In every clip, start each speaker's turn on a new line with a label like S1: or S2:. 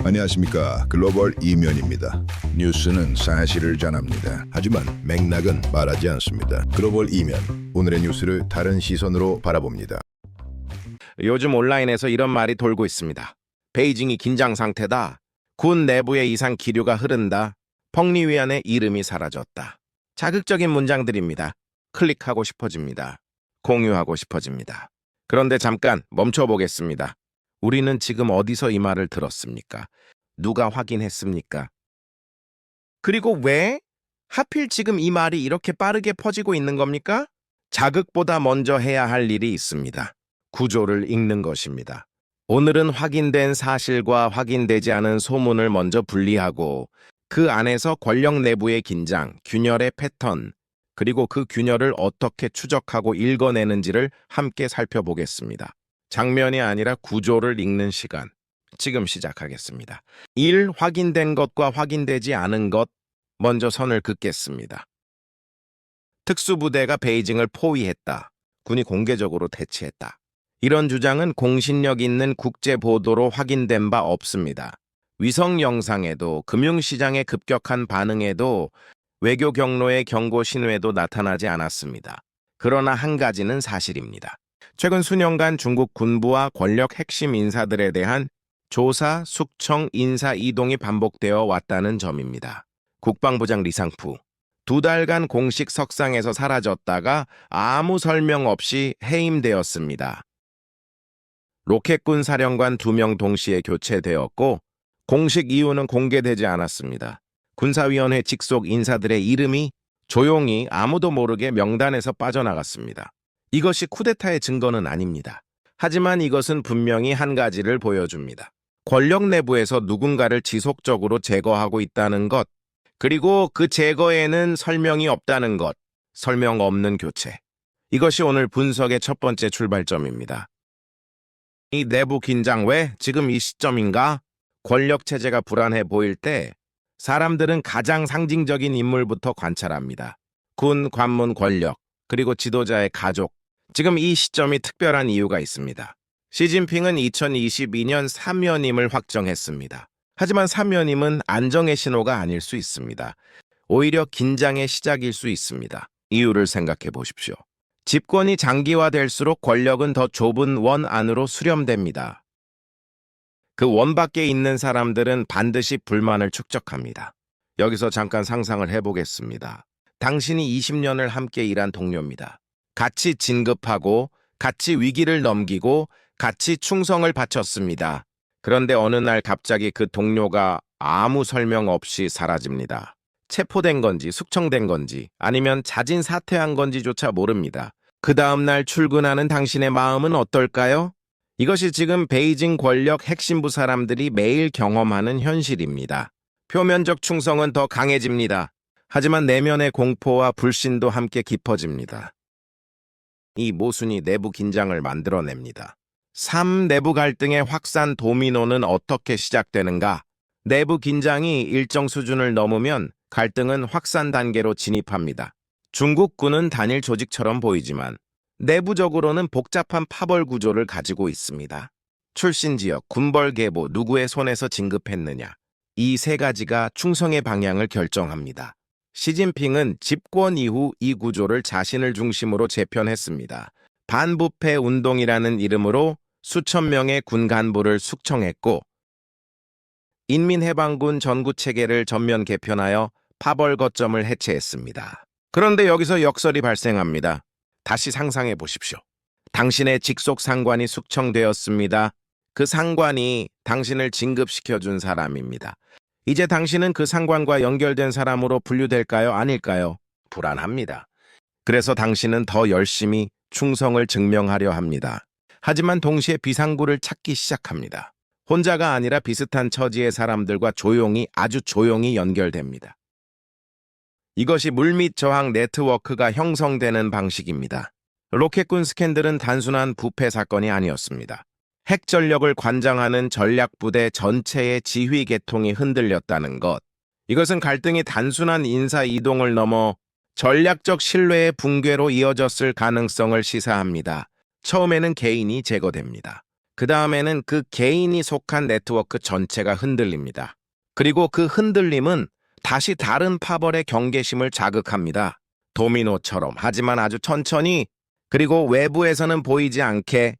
S1: 안녕하십니까. 글로벌 이면입니다. 뉴스는 사실을 전합니다. 하지만 맥락은 말하지 않습니다. 글로벌 이면, 오늘의 뉴스를 다른 시선으로 바라봅니다.
S2: 요즘 온라인에서 이런 말이 돌고 있습니다. 베이징이 긴장 상태다. 군 내부에 이상 기류가 흐른다. 펑리위안의 이름이 사라졌다. 자극적인 문장들입니다. 클릭하고 싶어집니다. 공유하고 싶어집니다. 그런데 잠깐 멈춰보겠습니다. 우리는 지금 어디서 이 말을 들었습니까? 누가 확인했습니까? 그리고 왜? 하필 지금 이 말이 이렇게 빠르게 퍼지고 있는 겁니까? 자극보다 먼저 해야 할 일이 있습니다. 구조를 읽는 것입니다. 오늘은 확인된 사실과 확인되지 않은 소문을 먼저 분리하고 그 안에서 권력 내부의 긴장, 균열의 패턴, 그리고 그 균열을 어떻게 추적하고 읽어내는지를 함께 살펴보겠습니다. 장면이 아니라 구조를 읽는 시간. 지금 시작하겠습니다. 1. 확인된 것과 확인되지 않은 것. 먼저 선을 긋겠습니다. 특수부대가 베이징을 포위했다. 군이 공개적으로 대치했다. 이런 주장은 공신력 있는 국제 보도로 확인된 바 없습니다. 위성 영상에도 금융시장의 급격한 반응에도 외교 경로의 경고 신호에도 나타나지 않았습니다. 그러나 한 가지는 사실입니다. 최근 수년간 중국 군부와 권력 핵심 인사들에 대한 조사, 숙청, 인사 이동이 반복되어 왔다는 점입니다. 국방부장 리상푸, 2달간 공식 석상에서 사라졌다가 아무 설명 없이 해임되었습니다. 로켓군 사령관 2명 동시에 교체되었고 공식 이유는 공개되지 않았습니다. 군사위원회 직속 인사들의 이름이 조용히 아무도 모르게 명단에서 빠져나갔습니다. 이것이 쿠데타의 증거는 아닙니다. 하지만 이것은 분명히 한 가지를 보여줍니다. 권력 내부에서 누군가를 지속적으로 제거하고 있다는 것, 그리고 그 제거에는 설명이 없다는 것, 설명 없는 교체. 이것이 오늘 분석의 첫 번째 출발점입니다. 이 내부 긴장 왜 지금 이 시점인가? 권력 체제가 불안해 보일 때 사람들은 가장 상징적인 인물부터 관찰합니다. 군, 관문, 권력, 그리고 지도자의 가족. 지금 이 시점이 특별한 이유가 있습니다. 시진핑은 2022년 사면임을 확정했습니다. 하지만 사면임은 안정의 신호가 아닐 수 있습니다. 오히려 긴장의 시작일 수 있습니다. 이유를 생각해 보십시오. 집권이 장기화될수록 권력은 더 좁은 원 안으로 수렴됩니다. 그 원 밖에 있는 사람들은 반드시 불만을 축적합니다. 여기서 잠깐 상상을 해보겠습니다. 당신이 20년을 함께 일한 동료입니다. 같이 진급하고, 같이 위기를 넘기고, 같이 충성을 바쳤습니다. 그런데 어느 날 갑자기 그 동료가 아무 설명 없이 사라집니다. 체포된 건지 숙청된 건지 아니면 자진 사퇴한 건지조차 모릅니다. 그 다음 날 출근하는 당신의 마음은 어떨까요? 이것이 지금 베이징 권력 핵심부 사람들이 매일 경험하는 현실입니다. 표면적 충성은 더 강해집니다. 하지만 내면의 공포와 불신도 함께 깊어집니다. 이 모순이 내부 긴장을 만들어냅니다. 3. 내부 갈등의 확산 도미노는 어떻게 시작되는가? 내부 긴장이 일정 수준을 넘으면 갈등은 확산 단계로 진입합니다. 중국군은 단일 조직처럼 보이지만 내부적으로는 복잡한 파벌 구조를 가지고 있습니다. 출신 지역, 군벌 계보, 누구의 손에서 진급했느냐. 이 세 가지가 충성의 방향을 결정합니다. 시진핑은 집권 이후 이 구조를 자신을 중심으로 재편했습니다. 반부패 운동이라는 이름으로 수천 명의 군 간부를 숙청했고 인민해방군 전구체계를 전면 개편하여 파벌 거점을 해체했습니다. 그런데 여기서 역설이 발생합니다. 다시 상상해 보십시오. 당신의 직속 상관이 숙청되었습니다. 그 상관이 당신을 진급시켜준 사람입니다. 이제 당신은 그 상관과 연결된 사람으로 분류될까요? 아닐까요? 불안합니다. 그래서 당신은 더 열심히 충성을 증명하려 합니다. 하지만 동시에 비상구를 찾기 시작합니다. 혼자가 아니라 비슷한 처지의 사람들과 조용히, 아주 조용히 연결됩니다. 이것이 물밑 저항 네트워크가 형성되는 방식입니다. 로켓군 스캔들은 단순한 부패 사건이 아니었습니다. 핵 전력을 관장하는 전략부대 전체의 지휘 계통이 흔들렸다는 것. 이것은 갈등이 단순한 인사 이동을 넘어 전략적 신뢰의 붕괴로 이어졌을 가능성을 시사합니다. 처음에는 개인이 제거됩니다. 그 다음에는 그 개인이 속한 네트워크 전체가 흔들립니다. 그리고 그 흔들림은 다시 다른 파벌의 경계심을 자극합니다. 도미노처럼, 하지만 아주 천천히, 그리고 외부에서는 보이지 않게.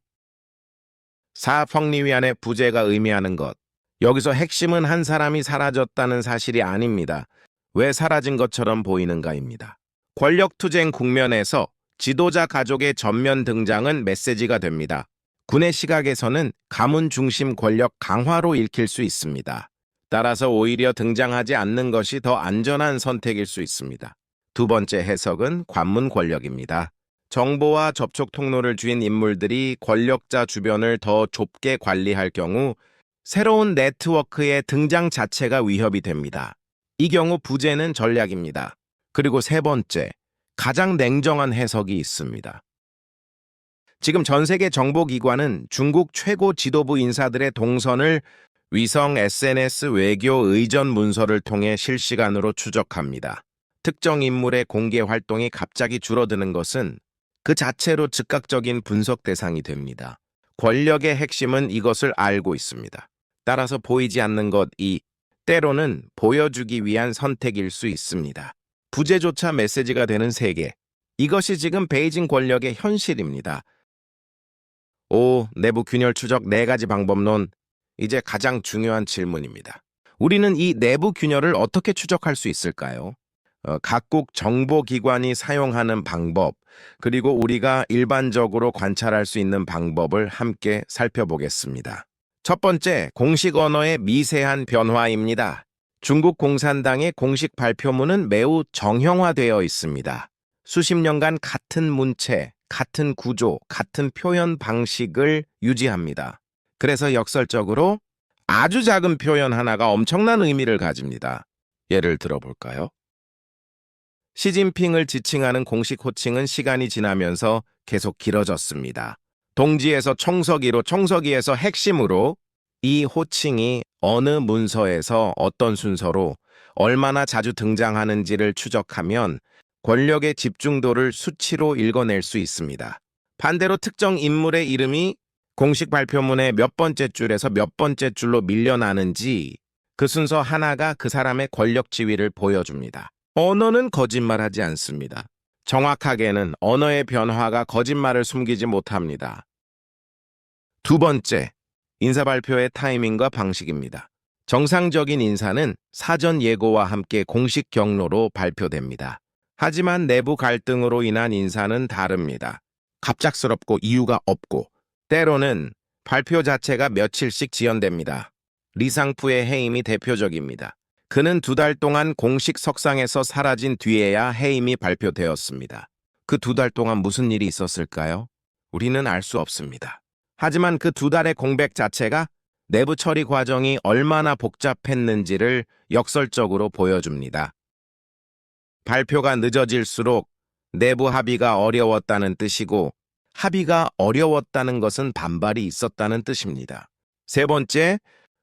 S2: 사펑리위안의 부재가 의미하는 것. 여기서 핵심은 한 사람이 사라졌다는 사실이 아닙니다. 왜 사라진 것처럼 보이는가입니다. 권력투쟁 국면에서 지도자 가족의 전면 등장은 메시지가 됩니다. 군의 시각에서는 가문 중심 권력 강화로 읽힐 수 있습니다. 따라서 오히려 등장하지 않는 것이 더 안전한 선택일 수 있습니다. 두 번째 해석은 관문 권력입니다. 정보와 접촉 통로를 쥐인 인물들이 권력자 주변을 더 좁게 관리할 경우 새로운 네트워크의 등장 자체가 위협이 됩니다. 이 경우 부재는 전략입니다. 그리고 세 번째, 가장 냉정한 해석이 있습니다. 지금 전 세계 정보기관은 중국 최고 지도부 인사들의 동선을 위성, SNS, 외교, 의전 문서를 통해 실시간으로 추적합니다. 특정 인물의 공개 활동이 갑자기 줄어드는 것은 그 자체로 즉각적인 분석 대상이 됩니다. 권력의 핵심은 이것을 알고 있습니다. 따라서 보이지 않는 것이 때로는 보여주기 위한 선택일 수 있습니다. 부재조차 메시지가 되는 세계. 이것이 지금 베이징 권력의 현실입니다. 5. 내부 균열 추적 4가지 방법론. 이제 가장 중요한 질문입니다. 우리는 이 내부 균열을 어떻게 추적할 수 있을까요? 각국 정보기관이 사용하는 방법, 그리고 우리가 일반적으로 관찰할 수 있는 방법을 함께 살펴보겠습니다. 첫 번째, 공식 언어의 미세한 변화입니다. 중국 공산당의 공식 발표문은 매우 정형화되어 있습니다. 수십 년간 같은 문체, 같은 구조, 같은 표현 방식을 유지합니다. 그래서 역설적으로 아주 작은 표현 하나가 엄청난 의미를 가집니다. 예를 들어볼까요? 시진핑을 지칭하는 공식 호칭은 시간이 지나면서 계속 길어졌습니다. 동지에서 청서기로, 청서기에서 핵심으로. 이 호칭이 어느 문서에서 어떤 순서로 얼마나 자주 등장하는지를 추적하면 권력의 집중도를 수치로 읽어낼 수 있습니다. 반대로 특정 인물의 이름이 공식 발표문의 몇 번째 줄에서 몇 번째 줄로 밀려나는지 그 순서 하나가 그 사람의 권력 지위를 보여줍니다. 언어는 거짓말하지 않습니다. 정확하게는 언어의 변화가 거짓말을 숨기지 못합니다. 두 번째, 인사 발표의 타이밍과 방식입니다. 정상적인 인사는 사전 예고와 함께 공식 경로로 발표됩니다. 하지만 내부 갈등으로 인한 인사는 다릅니다. 갑작스럽고 이유가 없고, 때로는 발표 자체가 며칠씩 지연됩니다. 리상푸의 해임이 대표적입니다. 그는 2달 동안 공식 석상에서 사라진 뒤에야 해임이 발표되었습니다. 그 2달 동안 무슨 일이 있었을까요? 우리는 알 수 없습니다. 하지만 그 2달의 공백 자체가 내부 처리 과정이 얼마나 복잡했는지를 역설적으로 보여줍니다. 발표가 늦어질수록 내부 합의가 어려웠다는 뜻이고, 합의가 어려웠다는 것은 반발이 있었다는 뜻입니다. 세 번째,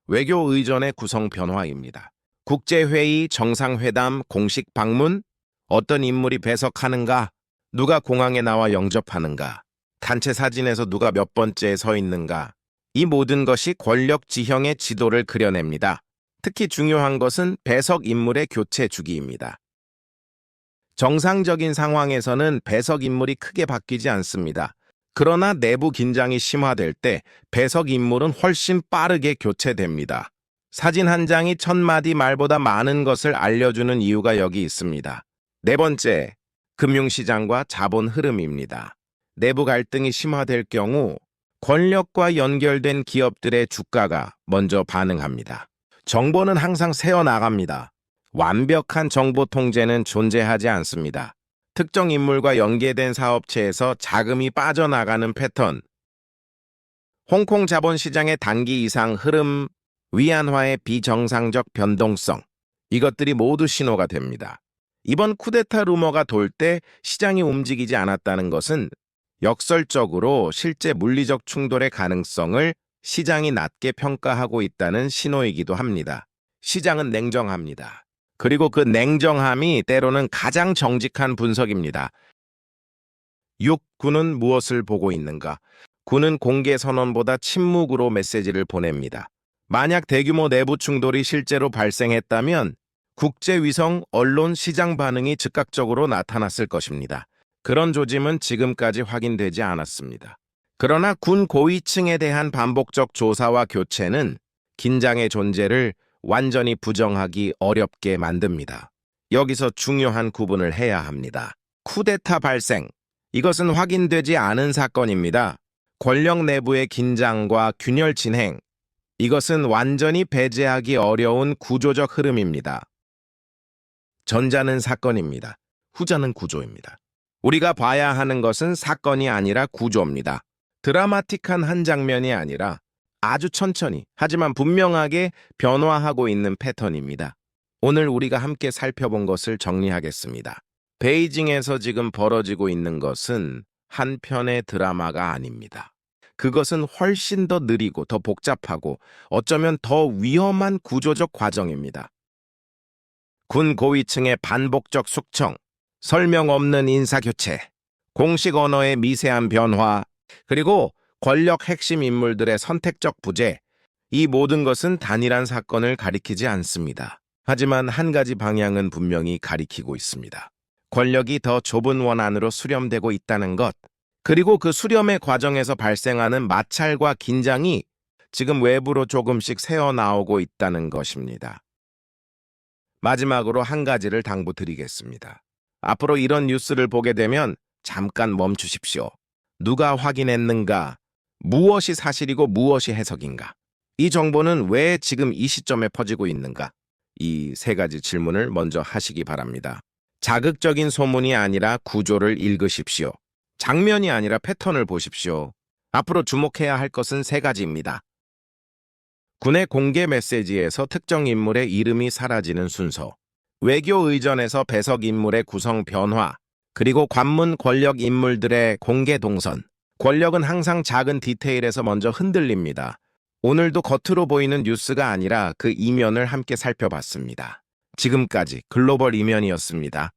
S2: 외교 의전의 구성 변화입니다. 국제회의, 정상회담, 공식 방문, 어떤 인물이 배석하는가, 누가 공항에 나와 영접하는가, 단체 사진에서 누가 몇 번째에 서 있는가, 이 모든 것이 권력 지형의 지도를 그려냅니다. 특히 중요한 것은 배석 인물의 교체 주기입니다. 정상적인 상황에서는 배석 인물이 크게 바뀌지 않습니다. 그러나 내부 긴장이 심화될 때 배석 인물은 훨씬 빠르게 교체됩니다. 사진 한 장이 1000마디 말보다 많은 것을 알려주는 이유가 여기 있습니다. 네 번째, 금융시장과 자본 흐름입니다. 내부 갈등이 심화될 경우 권력과 연결된 기업들의 주가가 먼저 반응합니다. 정보는 항상 새어나갑니다. 완벽한 정보 통제는 존재하지 않습니다. 특정 인물과 연계된 사업체에서 자금이 빠져나가는 패턴, 홍콩 자본시장의 단기 이상 흐름, 위안화의 비정상적 변동성, 이것들이 모두 신호가 됩니다. 이번 쿠데타 루머가 돌 때 시장이 움직이지 않았다는 것은 역설적으로 실제 물리적 충돌의 가능성을 시장이 낮게 평가하고 있다는 신호이기도 합니다. 시장은 냉정합니다. 그리고 그 냉정함이 때로는 가장 정직한 분석입니다. 6. 군은 무엇을 보고 있는가? 군은 공개 선언보다 침묵으로 메시지를 보냅니다. 만약 대규모 내부 충돌이 실제로 발생했다면 국제위성, 언론, 시장 반응이 즉각적으로 나타났을 것입니다. 그런 조짐은 지금까지 확인되지 않았습니다. 그러나 군 고위층에 대한 반복적 조사와 교체는 긴장의 존재를 완전히 부정하기 어렵게 만듭니다. 여기서 중요한 구분을 해야 합니다. 쿠데타 발생. 이것은 확인되지 않은 사건입니다. 권력 내부의 긴장과 균열 진행. 이것은 완전히 배제하기 어려운 구조적 흐름입니다. 전자는 사건입니다. 후자는 구조입니다. 우리가 봐야 하는 것은 사건이 아니라 구조입니다. 드라마틱한 한 장면이 아니라 아주 천천히 하지만 분명하게 변화하고 있는 패턴입니다. 오늘 우리가 함께 살펴본 것을 정리하겠습니다. 베이징에서 지금 벌어지고 있는 것은 한 편의 드라마가 아닙니다. 그것은 훨씬 더 느리고 더 복잡하고 어쩌면 더 위험한 구조적 과정입니다. 군 고위층의 반복적 숙청, 설명 없는 인사교체, 공식 언어의 미세한 변화, 그리고 권력 핵심 인물들의 선택적 부재, 이 모든 것은 단일한 사건을 가리키지 않습니다. 하지만 한 가지 방향은 분명히 가리키고 있습니다. 권력이 더 좁은 원 안으로 수렴되고 있다는 것, 그리고 그 수렴의 과정에서 발생하는 마찰과 긴장이 지금 외부로 조금씩 새어나오고 있다는 것입니다. 마지막으로 한 가지를 당부드리겠습니다. 앞으로 이런 뉴스를 보게 되면 잠깐 멈추십시오. 누가 확인했는가? 무엇이 사실이고 무엇이 해석인가? 이 정보는 왜 지금 이 시점에 퍼지고 있는가? 이 세 가지 질문을 먼저 하시기 바랍니다. 자극적인 소문이 아니라 구조를 읽으십시오. 장면이 아니라 패턴을 보십시오. 앞으로 주목해야 할 것은 세 가지입니다. 군의 공개 메시지에서 특정 인물의 이름이 사라지는 순서, 외교 의전에서 배석 인물의 구성 변화, 그리고 관문 권력 인물들의 공개 동선. 권력은 항상 작은 디테일에서 먼저 흔들립니다. 오늘도 겉으로 보이는 뉴스가 아니라 그 이면을 함께 살펴봤습니다. 지금까지 글로벌 이면이었습니다.